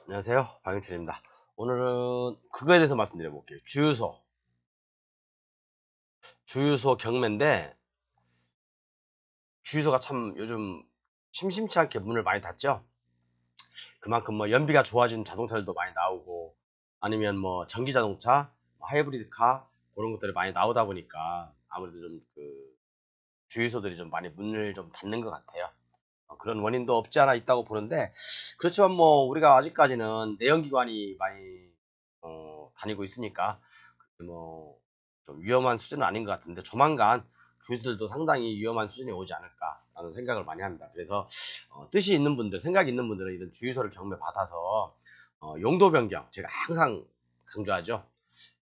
안녕하세요. 박영준입니다. 오늘은 그거에 대해서 말씀드려 볼게요. 주유소 경매인데, 주유소가 참 요즘 심심치 않게 문을 많이 닫죠. 그만큼 뭐 연비가 좋아진 자동차들도 많이 나오고, 아니면 뭐 전기 자동차, 뭐 하이브리드 카, 그런 것들이 많이 나오다 보니까 아무래도 좀 주유소들이 좀 많이 문을 좀 닫는 것 같아요. 그런 원인도 없지 않아 있다고 보는데, 그렇지만 뭐 우리가 아직까지는 내연기관이 많이 다니고 있으니까 뭐 좀 위험한 수준은 아닌 것 같은데, 조만간 주유소들도 상당히 위험한 수준이 오지 않을까라는 생각을 많이 합니다. 그래서 뜻이 있는 분들, 생각이 있는 분들은 이런 주유소를 경매 받아서 용도 변경, 제가 항상 강조하죠.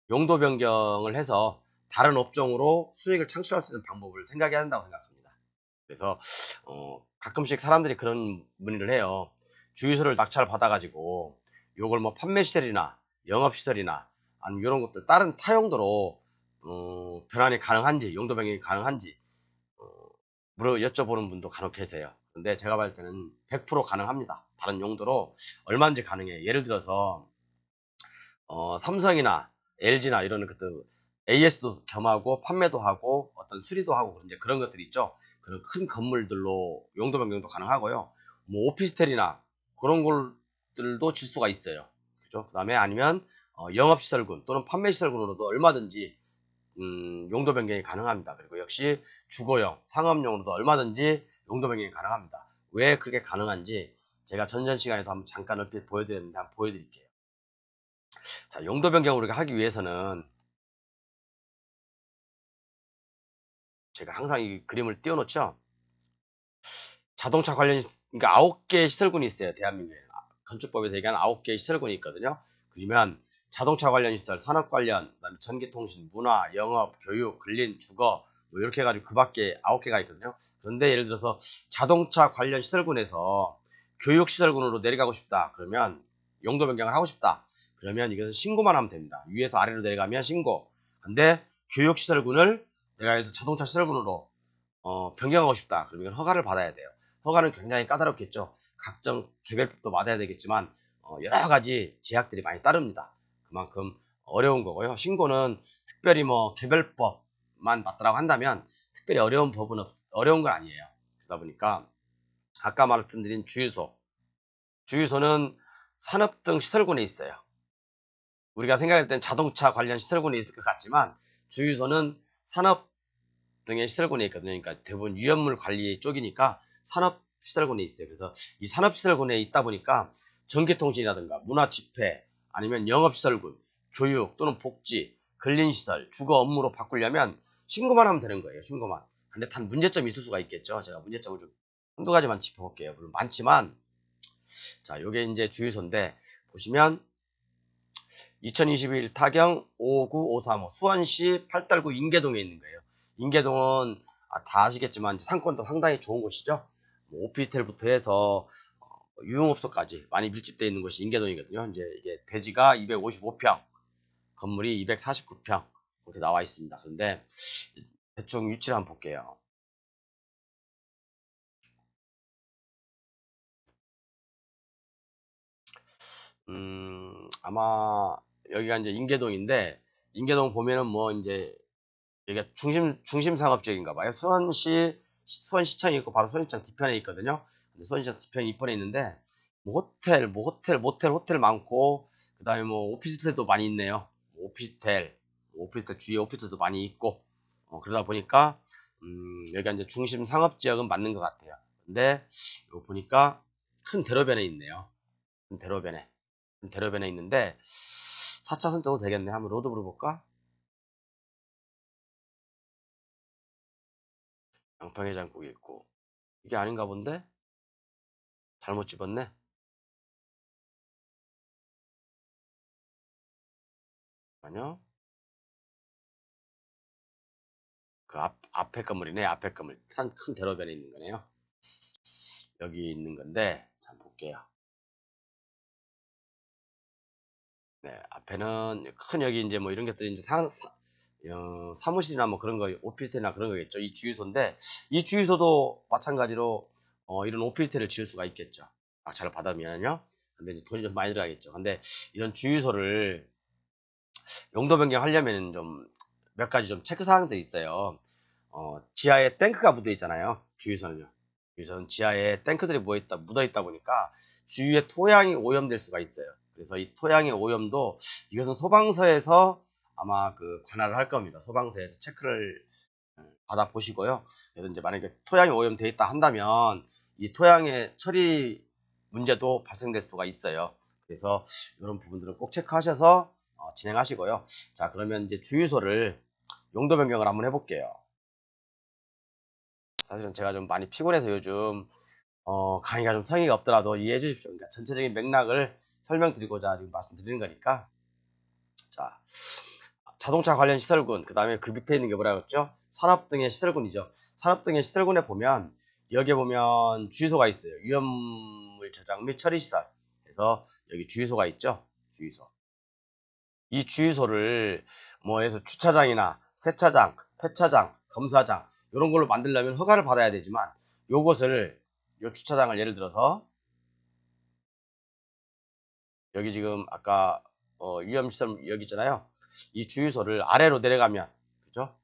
용도 변경을 해서 다른 업종으로 수익을 창출할 수 있는 방법을 생각해야 한다고 생각합니다. 그래서 가끔씩 사람들이 그런 문의를 해요. 주유소를 낙찰 받아가지고 요걸 뭐 판매 시설이나 영업 시설이나 아니면 이런 것들 다른 타용도로 변환이 가능한지, 용도 변경이 가능한지 어, 물어 여쭤보는 분도 간혹 계세요. 근데 제가 봤을 때는 100% 가능합니다. 다른 용도로 얼마든지 가능해요. 예를 들어서 삼성이나 LG나 이런 것들 AS도 겸하고 판매도 하고 어떤 수리도 하고 이제 그런 것들이 있죠. 그런 큰 건물들로 용도 변경도 가능하고요. 뭐 오피스텔이나 그런 곳들도 질 수가 있어요. 그죠? 그다음에 아니면 영업시설군 또는 판매시설군으로도 얼마든지 용도 변경이 가능합니다. 그리고 역시 주거용, 상업용으로도 얼마든지 용도 변경이 가능합니다. 왜 그렇게 가능한지 제가 전전 시간에도 한번 잠깐 얼핏 보여드렸는데 한번 보여드릴게요. 자, 용도 변경을 우리가 하기 위해서는 제가 항상 이 그림을 띄워놓죠. 자동차 관련 그러니까 9개의 시설군이 있어요. 대한민국에 건축법에서 얘기하는 9개의 시설군이 있거든요. 그러면 자동차 관련 시설, 산업 관련, 그다음에 전기통신, 문화, 영업, 교육, 근린, 주거 뭐 이렇게 해가지고 그 밖에 9개가 있거든요. 그런데 예를 들어서 자동차 관련 시설군에서 교육 시설군으로 내려가고 싶다. 그러면 용도 변경을 하고 싶다. 그러면 이것은 신고만 하면 됩니다. 위에서 아래로 내려가면 신고. 근데 교육 시설군을 내가 해서 자동차 시설군으로 변경하고 싶다. 그러면 이건 허가를 받아야 돼요. 허가는 굉장히 까다롭겠죠. 각종 개별법도 맞아야 되겠지만 여러 가지 제약들이 많이 따릅니다. 그만큼 어려운 거고요. 신고는 특별히 뭐 개별법만 맞다라고 한다면 특별히 어려운 건 아니에요. 그러다 보니까 아까 말씀드린 주유소는 산업 등 시설군에 있어요. 우리가 생각할 땐 자동차 관련 시설군에 있을 것 같지만 주유소는 산업 등의 시설군에 있거든요. 그러니까 대부분 위험물 관리 쪽이니까 산업시설군에 있어요. 그래서 이 산업시설군에 있다 보니까 전기통신이라든가 문화집회 아니면 영업시설군, 교육 또는 복지, 근린시설, 주거 업무로 바꾸려면 신고만 하면 되는 거예요. 신고만. 근데 단 문제점이 있을 수가 있겠죠. 제가 문제점을 좀 한두 가지만 짚어볼게요. 물론 많지만 자, 요게 이제 주유소인데 보시면 2021 타경 59535 수원시 팔달구 인계동에 있는 거예요. 인계동은 다 아시겠지만 상권도 상당히 좋은 곳이죠. 뭐 오피스텔부터 해서 유흥업소까지 많이 밀집되어 있는 곳이 인계동이거든요. 이제 이게 대지가 255평, 건물이 249평 그렇게 나와 있습니다. 그런데 대충 위치를 한번 볼게요. 아마 여기가 이제 인계동인데 인계동 보면은 뭐 이제 여기가 중심 상업지역인가 봐요. 수원시청이 있고 바로 수원시청 뒤편에 있거든요. 근데 수원시청 뒤편 이편에 있는데 모텔 많고 그다음에 뭐 오피스텔도 많이 있네요. 오피스텔 주위에 오피스텔도 많이 있고 그러다 보니까 여기가 이제 중심 상업지역은 맞는 것 같아요. 근데 이거 보니까 큰 대로변에 있네요. 큰 대로변에 있는데 4차선 정도 되겠네. 한번 로드뷰를 볼까? 양평해장국이 있고 이게 아닌가 본데? 잘못 집었네. 아니요. 그 앞에 건물이네. 앞에 건물. 큰 대로변에 있는 거네요. 여기 있는 건데, 참 볼게요. 네, 앞에는 큰 여기 이제 뭐 이런 것들이 이제 사무실이나 뭐 그런 거, 오피스텔이나 그런 거겠죠. 이 주유소인데, 이 주유소도 마찬가지로 이런 오피스텔을 지을 수가 있겠죠. 낙찰을 받으면요. 근데 이제 돈이 좀 많이 들어가겠죠. 근데 이런 주유소를 용도 변경하려면 좀 몇 가지 좀 체크 사항들이 있어요. 지하에 탱크가 묻어 있잖아요. 주유소는요. 주유소는 지하에 탱크들이 묻어 있다 보니까 주유의 토양이 오염될 수가 있어요. 그래서 이 토양의 오염도 이것은 소방서에서 아마 그 관할을 할 겁니다. 소방서에서 체크를 받아 보시고요. 그래서 이제 만약에 토양이 오염되어 있다 한다면 이 토양의 처리 문제도 발생될 수가 있어요. 그래서 이런 부분들은 꼭 체크하셔서 진행하시고요. 자, 그러면 이제 주유소를 용도 변경을 한번 해볼게요. 사실은 제가 좀 많이 피곤해서 요즘 강의가 좀 성의가 없더라도 이해해 주십시오. 그러니까 전체적인 맥락을 설명드리고자 지금 말씀드리는 거니까. 자, 자동차 관련 시설군, 그 다음에 그 밑에 있는 게 뭐라고 했죠? 산업 등의 시설군이죠. 산업 등의 시설군에 보면 여기에 보면 주유소가 있어요. 위험물 저장 및 처리 시설. 그래서 여기 주유소가 있죠. 주유소. 이 주유소를 뭐 해서 주차장이나 세차장, 폐차장, 검사장 이런 걸로 만들려면 허가를 받아야 되지만 요것을 요 주차장을 예를 들어서 여기 지금 아까 위험시설 여기 있잖아요. 이 주유소를 아래로 내려가면 그죠?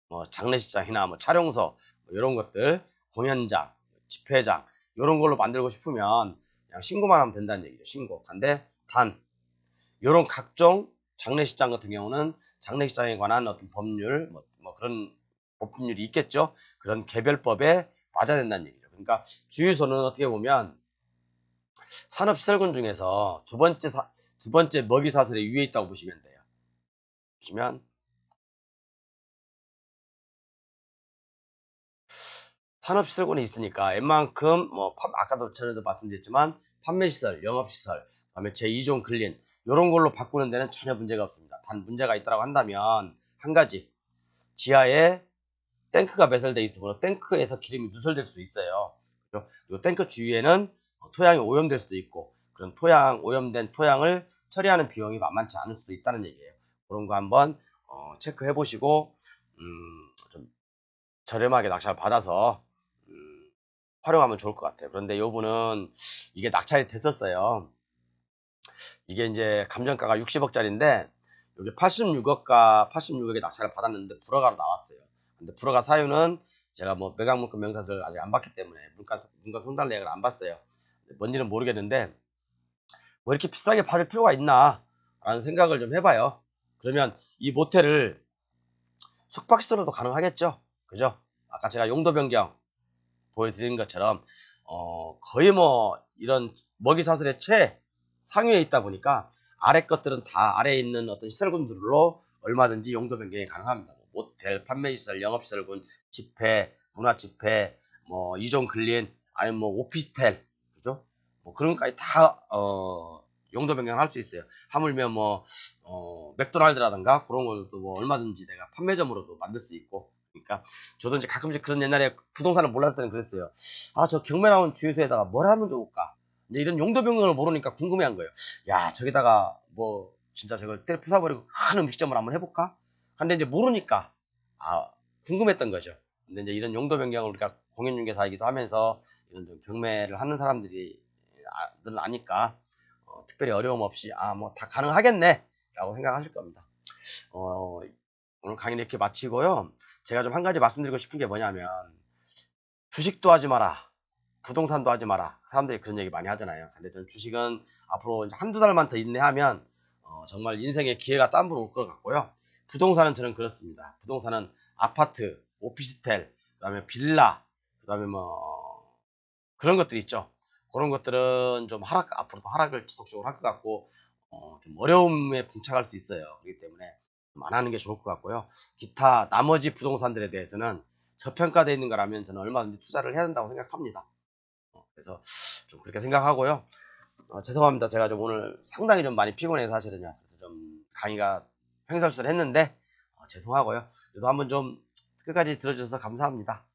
뭐 장례식장이나 뭐 촬영소 뭐 이런 것들 공연장, 집회장 이런 걸로 만들고 싶으면 그냥 신고만 하면 된다는 얘기죠. 신고. 근데 단 이런 각종 장례식장 같은 경우는 장례식장에 관한 어떤 법률 뭐 그런 법률이 있겠죠. 그런 개별법에 맞아야 된다는 얘기죠. 그러니까 주유소는 어떻게 보면 산업시설군 중에서 두 번째 먹이 사슬에 위에 있다고 보시면 돼요. 보시면 산업시설군이 있으니까 웬만큼 뭐 아까도 전에도 말씀드렸지만 판매시설, 영업시설, 그다음에 제2종 근린 이런 걸로 바꾸는 데는 전혀 문제가 없습니다. 단 문제가 있다고 한다면 한 가지 지하에 탱크가 매설되어 있으므로 탱크에서 기름이 누설될 수도 있어요. 이 탱크 주위에는 토양이 오염될 수도 있고 그런 오염된 토양을 처리하는 비용이 만만치 않을 수도 있다는 얘기예요. 그런 거 한번 체크해 보시고 좀 저렴하게 낙찰 받아서 활용하면 좋을 것 같아요. 그런데 요분은 이게 낙찰이 됐었어요. 이게 이제 감정가가 60억짜리인데 여기 86억에 낙찰을 받았는데 불허가로 나왔어요. 근데 불허가 사유는 제가 뭐 매각물건 명사를 아직 안 봤기 때문에 물건 송달 내역을 안 봤어요. 뭔지는 모르겠는데 뭐 이렇게 비싸게 받을 필요가 있나 라는 생각을 좀 해봐요. 그러면 이 모텔을 숙박시설로도 가능하겠죠. 그죠? 아까 제가 용도 변경 보여드린 것처럼 거의 뭐 이런 먹이사슬의 최상위에 있다 보니까 아래 것들은 다 아래에 있는 어떤 시설군들로 얼마든지 용도 변경이 가능합니다. 뭐 모텔, 판매시설, 영업시설군, 집회, 문화집회, 뭐 이종 근린, 아니면 뭐 오피스텔, 그죠? 뭐 그런 것까지 다 용도 변경을 할 수 있어요. 하물며 뭐 맥도날드라든가 그런 것도 뭐 얼마든지 내가 판매점으로도 만들 수 있고. 그러니까 저도 이제 가끔씩 그런 옛날에 부동산을 몰랐을 때는 그랬어요. 아, 저 경매 나온 주유소에다가 뭘 하면 좋을까? 이제 이런 용도 변경을 모르니까 궁금해한 거예요. 야, 저기다가 뭐 진짜 저걸 때 부숴버리고 큰 음식점을 한번 해볼까? 근데 이제 모르니까 궁금했던 거죠. 근데 이제 이런 용도 변경을 우리가 공인중개사이기도 하면서 이런 좀 경매를 하는 사람들이 늘 아니까 특별히 어려움 없이 뭐 다 가능하겠네 라고 생각하실 겁니다. 오늘 강의는 이렇게 마치고요. 제가 좀 한 가지 말씀드리고 싶은 게 뭐냐면 주식도 하지 마라. 부동산도 하지 마라. 사람들이 그런 얘기 많이 하잖아요. 근데 저는 주식은 앞으로 이제 한두 달만 더 인내하면 정말 인생의 기회가 딴으로 올 것 같고요. 부동산은 저는 그렇습니다. 부동산은 아파트, 오피스텔, 그다음에 빌라, 그다음에 뭐 그런 것들 있죠. 그런 것들은 좀 앞으로도 하락을 지속적으로 할 것 같고 좀 어려움에 봉착할 수 있어요. 그렇기 때문에 안 하는 게 좋을 것 같고요. 기타 나머지 부동산들에 대해서는 저평가되어 있는 거라면 저는 얼마든지 투자를 해야 된다고 생각합니다. 그래서 좀 그렇게 생각하고요. 죄송합니다. 제가 좀 오늘 상당히 좀 많이 피곤해서 사실은요. 그래서 좀 강의가 횡설수설 했는데 죄송하고요. 그래도 한번 좀 끝까지 들어주셔서 감사합니다.